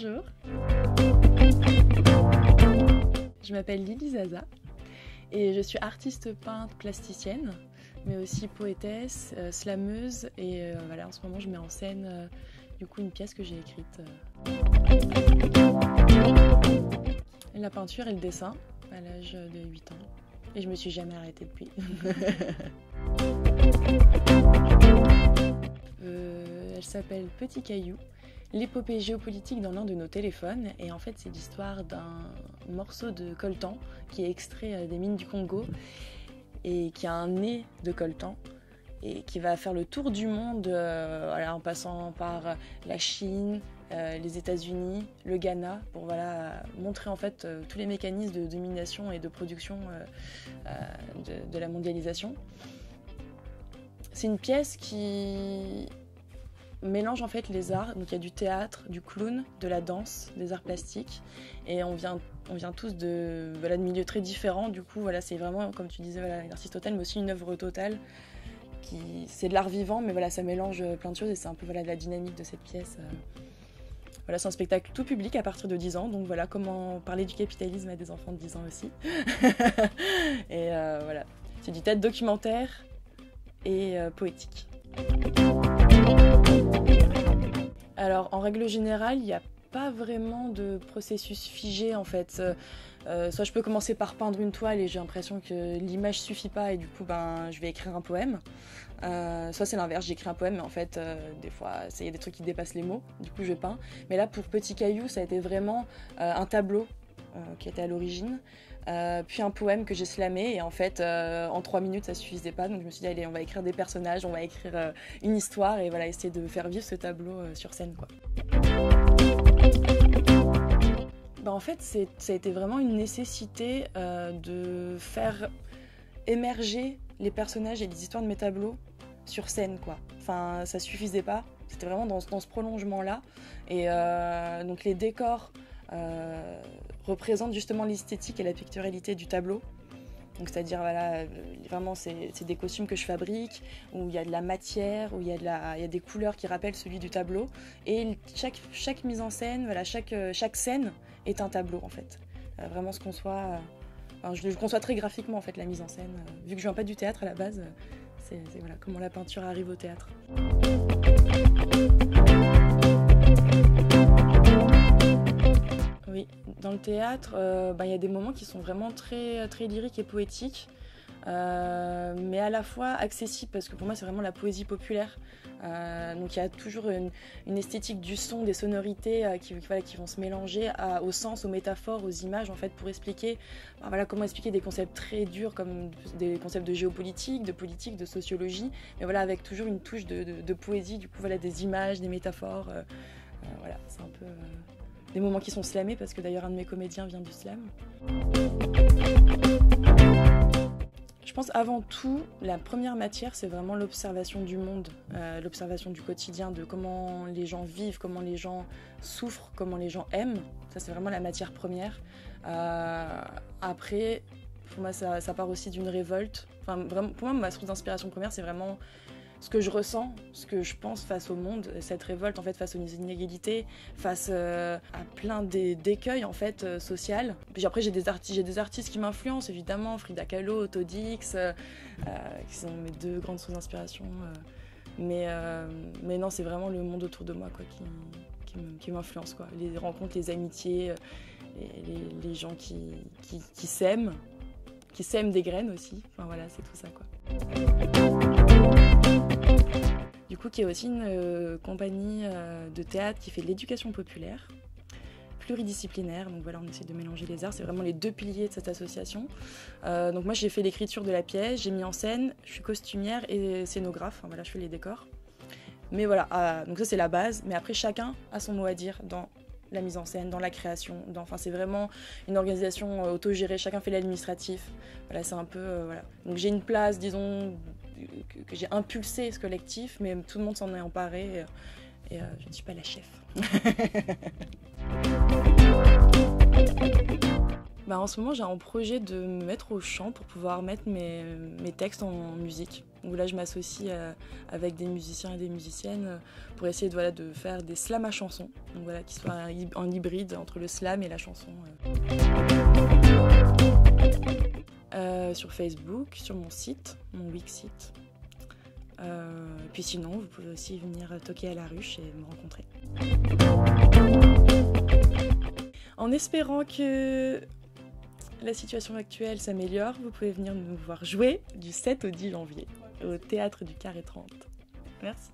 Bonjour. Je m'appelle Lily Zaza et je suis artiste peintre plasticienne, mais aussi poétesse, slameuse et voilà, en ce moment je mets en scène du coup une pièce que j'ai écrite. La peinture et le dessin à l'âge de 8 ans et je me suis jamais arrêtée depuis. Elle s'appelle Petit Caillou, l'épopée géopolitique dans l'un de nos téléphones. Et en fait, c'est l'histoire d'un morceau de coltan qui est extrait des mines du Congo et qui a un nez de coltan et qui va faire le tour du monde voilà, en passant par la Chine, les États-Unis, le Ghana, pour voilà, montrer en fait tous les mécanismes de domination et de production de la mondialisation. C'est une pièce qui mélange en fait les arts, donc il y a du théâtre, du clown, de la danse, des arts plastiques, et on vient tous de milieux très différents. Du coup voilà, c'est vraiment comme tu disais, voilà, une artiste totale, mais aussi une œuvre totale. C'est de l'art vivant, mais voilà, ça mélange plein de choses et c'est un peu voilà, de la dynamique de cette pièce. Voilà, c'est un spectacle tout public à partir de 10 ans, donc voilà comment parler du capitalisme à des enfants de 10 ans aussi. Et voilà, c'est du théâtre documentaire et poétique. Alors en règle générale, il n'y a pas vraiment de processus figé en fait. Soit je peux commencer par peindre une toile et j'ai l'impression que l'image suffit pas et du coup je vais écrire un poème. Soit c'est l'inverse, j'écris un poème mais en fait des fois il y a des trucs qui dépassent les mots, du coup je peins. Mais là pour Petit Caillou ça a été vraiment un tableau qui était à l'origine. Puis un poème que j'ai slamé et en fait en 3 minutes ça suffisait pas, donc je me suis dit allez on va écrire des personnages, on va écrire une histoire et voilà essayer de faire vivre ce tableau sur scène quoi. En fait ça a été vraiment une nécessité de faire émerger les personnages et les histoires de mes tableaux sur scène quoi. Enfin ça suffisait pas, c'était vraiment dans ce prolongement là et donc les décors représente justement l'esthétique et la picturalité du tableau. Donc c'est-à-dire voilà, vraiment c'est des costumes que je fabrique où il y a de la matière, où il y a des couleurs qui rappellent celui du tableau et chaque mise en scène, voilà, chaque scène est un tableau en fait. Vraiment je le conçois très graphiquement en fait la mise en scène. Vu que je viens pas du théâtre à la base, c'est voilà comment la peinture arrive au théâtre. Oui, dans le théâtre, y a des moments qui sont vraiment très, très lyriques et poétiques, mais à la fois accessibles, parce que pour moi c'est vraiment la poésie populaire. Donc il y a toujours une esthétique du son, des sonorités qui vont se mélanger au sens, aux métaphores, aux images, en fait, pour expliquer comment expliquer des concepts très durs comme des concepts de géopolitique, de politique, de sociologie, mais voilà, avec toujours une touche de poésie, du coup voilà, des images, des métaphores, voilà, c'est un peu... des moments qui sont slamés, parce que d'ailleurs un de mes comédiens vient du slam. Je pense avant tout, la première matière, c'est vraiment l'observation du monde, l'observation du quotidien, de comment les gens vivent, comment les gens souffrent, comment les gens aiment. Ça, c'est vraiment la matière première. Après, pour moi, ça part aussi d'une révolte. Enfin, vraiment, pour moi, ma source d'inspiration première, c'est vraiment ce que je ressens, ce que je pense face au monde, cette révolte en fait face aux inégalités, face à plein d'écueils en fait social. Puis après j'ai des artistes qui m'influencent évidemment, Frida Kahlo, Todix, qui sont mes 2 grandes sources d'inspiration. Mais non, c'est vraiment le monde autour de moi quoi qui m'influence quoi. Les rencontres, les amitiés, les gens qui s'aiment des graines aussi. Enfin voilà, c'est tout ça quoi. Du coup, qui est aussi une compagnie de théâtre qui fait de l'éducation populaire, pluridisciplinaire. Donc voilà, on essaie de mélanger les arts. C'est vraiment les 2 piliers de cette association. Donc moi, j'ai fait l'écriture de la pièce, j'ai mis en scène, je suis costumière et scénographe. Enfin, voilà, je fais les décors. Mais voilà, donc ça c'est la base. Mais après, chacun a son mot à dire dans la mise en scène, dans la création. Enfin, c'est vraiment une organisation autogérée. Chacun fait l'administratif. Voilà, c'est un peu voilà. Donc j'ai une place, disons, que j'ai impulsé ce collectif, mais tout le monde s'en est emparé et je ne suis pas la chef. En ce moment, j'ai un projet de me mettre au chant pour pouvoir mettre mes textes en musique. Donc là, je m'associe avec des musiciens et des musiciennes pour essayer de faire des slams à chansons. Donc voilà, qui soient en hybride entre le slam et la chanson. Sur Facebook, sur mon site, mon Wix site. Puis sinon, vous pouvez aussi venir toquer à la ruche et me rencontrer. En espérant que la situation actuelle s'améliore, vous pouvez venir nous voir jouer du 7 au 10 janvier au Théâtre du Carré 30. Merci.